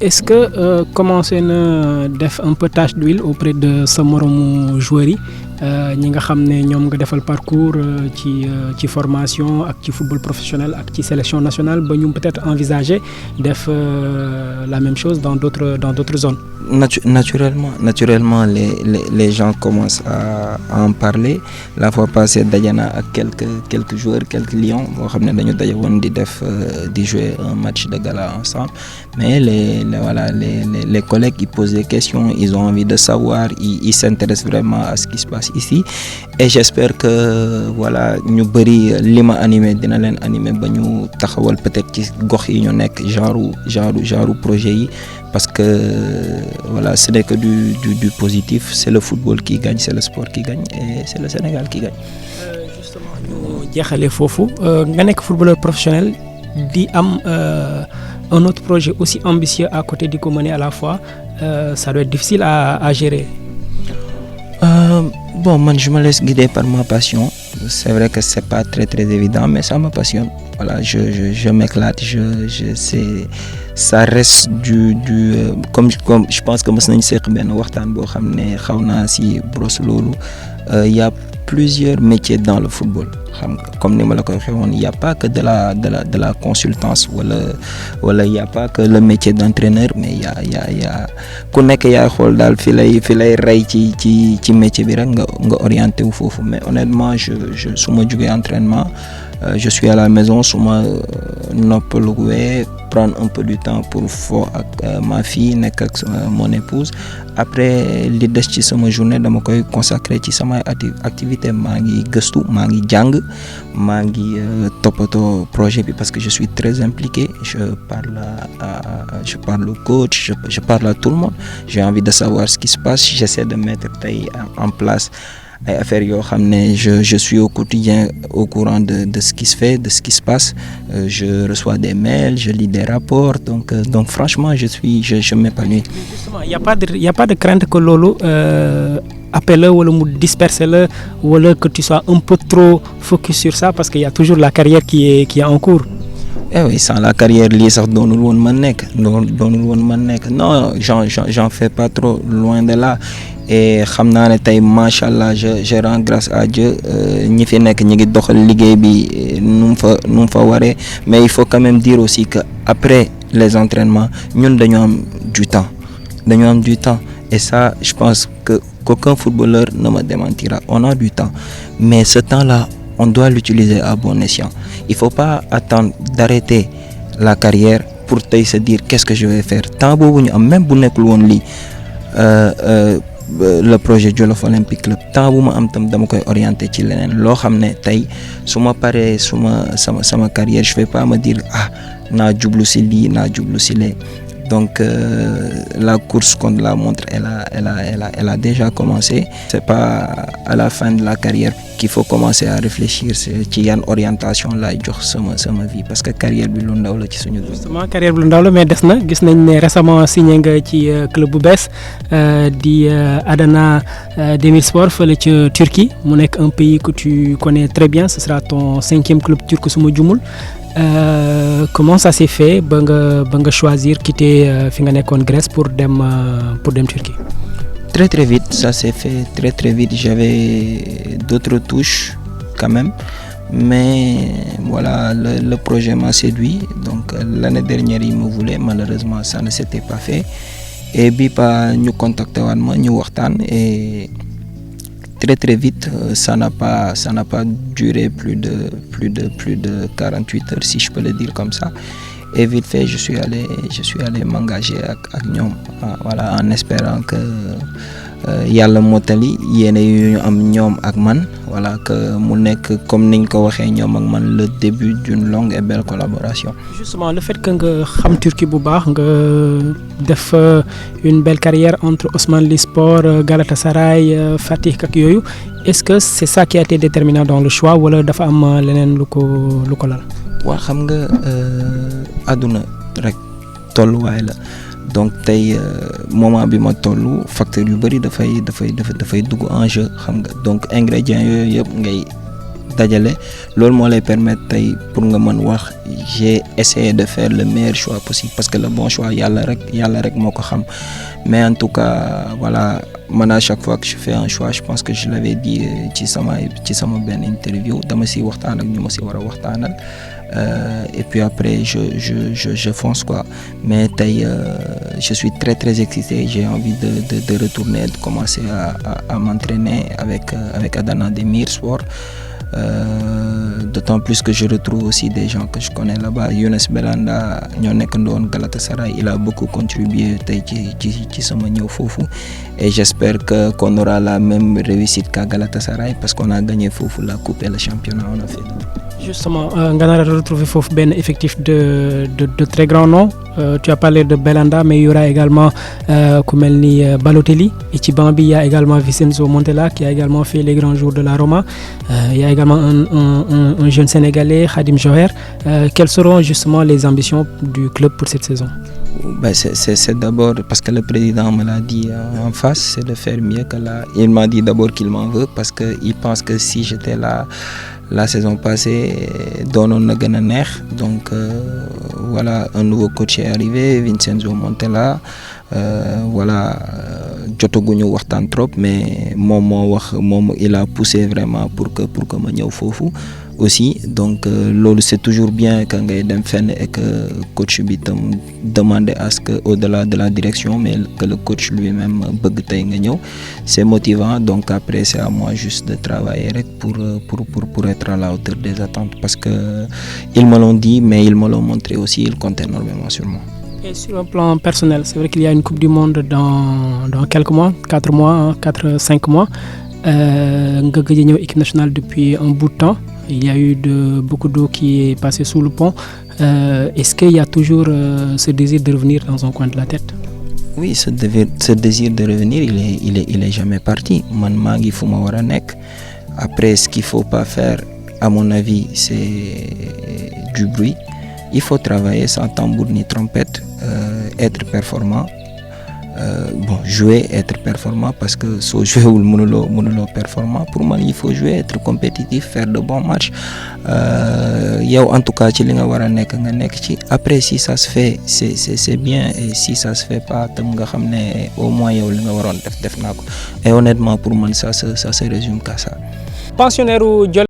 est-ce que commencé na def un peu tache d'huile auprès de sa moromu joueurs yi ñi nga xam ne ñoom nga defal parcours ci formation ak ci football professionnel ak ci sélection nationale ba ñu peut-être envisager def la même chose dans d'autres zones. Naturellement les gens commencent à en parler. La fois passée daje naa ak quelques joueurs, quelques lions boo xam ne dañu daje woon di jouer un match de gala ensemble, mais les collègues ils posent des questions, ils ont envie de savoir, ils s'intéressent vraiment à ce qui se passe ici, et j'espère que voilà ñu bëri li ma animé dina leen animé ba ñu taxawal peut-être ci gox yi ñu nekk genre projet yi, parce que voilà ce n'est que du positif, c'est le football qui gagne, c'est le sport qui gagne et c'est le Sénégal qui gagne. Justement ñu jeexalee foofu nga nekk footballeur professionnel di am un autre projet aussi ambitieux à côté di ko mener à la fois, ça doit être difficile à gérer. Bon, moi je me laisse guider par ma passion. C'est vrai que c'est pas très évident, mais ça me passionne. Voilà, je m'éclate, c'est ça reste comme je pense que mës nañ seq benn waxtaan boo xam ne xaw naa si brosse loolu. Il y a plusieurs métiers dans le football. Comme ni ma la ko waxee woon, il y a pas que de la consultance wala il y a pas que le métier d'entraîneur, mais il y a ku nekk yaay xool daal fi lay rey ci métier bi rek nga orienté wu foofu. Mais honnêtement je su ma jugee entraînement, je suis à la maison, su ma noppaluwee prendre un peu du temps pour fo ak ma fille, nekk ak mon épouse. Après li des ci sama journée dama koy consacrer ci samay activité, maa ngi gëstu, maa ngi jàng, maa ngi toppatoo projet bi parce que je suis très impliqué. Je parle au coach, je parle à tout le monde. J'ai envie de savoir ce qui se passe. J'essaie de mettre en place ay affaires yoo xam ne je suis au quotidien au courant de ce qui se fait, de ce qui se passe. Je reçois des mails, je lis des rapports, donc franchement je m'épanouis. Justement, il y a pas de crainte que loolu appel la wala mu disperser la wala que tu sois un peu trop focus sur ça, parce qu'il y a toujours la carrière qui est en cours. Eh oui, sans la carrière lii sax doonul woon ma nekk non, j'en fais pas trop, loin de là. Et xam naa ne tey macha allah je rends grâce à Dieu, ñi fi nekk ñi ngi doxal liggéey bi nu mu fa waree, mais il faut quand même dire aussi que après les entraînements ñun dañu am du temps, et ça je pense que qu'aucun footballeur ne me démentira. On a du temps, mais ce temps-là on doit l'utiliser à bon escient. Il faut pas attendre d'arrêter la carrière pour tey se dire qu'est-ce que je vais faire. Temps boobu ñu am, même bu nekkul woon lii le projet Jolof Olympique Club, temps bu ma am tam dama koy orienter ci leneen loo xam ne tey su ma paree sama carrière, je vais pas me dire naa jublu si lii naa jublu si lee. Donc la course contre la montre elle a déjà commencé. C'est pas à la fin de la carrière qu'il faut commencer à réfléchir ci yan orientation laay jox sama vie, parce que carrière bi lu ndaw la ci suñu dund. Justement carrière bi lu ndaw la, mais des na gis nañ ne récemment signé nga ci club bu bees di Adana Demirspor fële ca Turquie, mu nekk un pays que tu connais très bien. Ce sera ton 5e club turc su ma jumul. Comment ça s'est fait ba nga choisir quitter fi nga nekkoon Grèce pour dem Turquie? Très vite, ça s'est fait très vite. J'avais d'autres touches quand même, mais voilà, le projet m'a séduit. Donc l'année dernière il me voulait, malheureusement ça ne s'était pas fait, et bi pa ñu contacté waan ma ñu waxtaan, et très vite ça n'a pas duré plus de 48 heures, si je peux le dire comme ça, et vite fait je suis allé m'engager ak ñoom, voilà, en espérant que yàlla mottali yéene yu ñu am ñoom ak man, voilà, que mu nekk comme niñ ko waxee ñoom ak man le début d'une longue et belle collaboration. Justement le fait que nga xam Turquie bu baax, nga def une belle carrière entre Osmanlispor, Galatasaray, Fatih ak yooyu, est-ce que c'est ça qui a été déterminant dans le choix wala dafa am leneen lu ko lal? Waa xam nga àdduna rek tolluwaay la. Donc tey moment bi ma tollu facteur yu bëri dafay dugg en jeu, xam nga. Donc ingrédients yooyu yëpp ngay dajale loolu moo lay permettre tey pour nga mën wax j'ai essayé de faire le meilleur choix possible parce que le bon choix yàlla rek moo ko xam mais en tout cas voilà man à chaque fois que je fais un choix je pense que je l'avais dit ci sama benn interview dama si waxtaan ak ñu ma si war a waxtaanal et puis après je fonce quoi mais tey je suis très très excité j'ai envie de retourner de commencer à m'entraîner avec Adana Demir Sport. D'autant plus que je retrouve aussi des gens que je connais là-bas. Younes Belanda ñoo nekkandoon Galatasaray il a beaucoup contribué tey ci sama ñëw foofu et j'espère qu'on aura la même réussite qu'à Galatasaray parce qu'on a gagné foofu la coupe et le championnat on a fait. Justement nga nar a retrouver foofu benn effectif de très grand nom tu as parlé de Belanda mais il y aura également ku mel ni Balotelli et ci banc bi il y a également Vincenzo Montella qui a également fait les grands jours de la Roma il y a également un jeune Sénégalais Khadim Joher quelles seront justement les ambitions du club pour cette saison? C'est d'abord parce que le président me l'a dit en face c'est de faire mieux que là il m'a dit d'abord qu'il m'en veut parce que il pense que si j'étais là la saison passée doonoon na gën a neex donc voilà un nouveau coach est arrivé Vincenzo Montella voilà jotaguñu waxtaan trop mais moom il a poussé vraiment pour que ma ñëw foofu aussi donc loolu c'est toujours bien que ngay dem fenn et que coach bi tam demander à ce que au-delà de la direction mais que le coach lui-même bëgg tey nga ñëw c'est motivant donc après c'est à moi juste de travailler rek pour être à la hauteur des attentes parce que ils me l'ont dit mais ils me l'ont montré aussi ils comptent énormément sur moi. Et sur un plan personnel, c'est vrai qu'il y a une Coupe du Monde dans quelques mois, 4-5 mois. Nga gëj a ñëw équipe nationale depuis un bout de temps. Il y a eu beaucoup d'eau qui est passée sous le pont. Est-ce qu'il y a toujours ce désir de revenir dans un coin de la tête? Oui, ce désir de revenir, il est jamais parti. Man maa ngi fu ma war a nekk. Après, ce qu'il faut pas faire, à mon avis, c'est du bruit. Il faut travailler sans tambour ni trompette, être performant. Jouer, être performant parce que soo jouer wul mënuloo performant pour moi il faut jouer, être compétitif, faire de bons matchs yow en tout cas ci li nga war a nekk nga nekk ci après si ça se fait c'est bien et si ça se fait pas tam nga xam ne au moins yow li nga waroon def naa ko et honnêtement pour moi ça se résume qu'à ça. Pensionnaire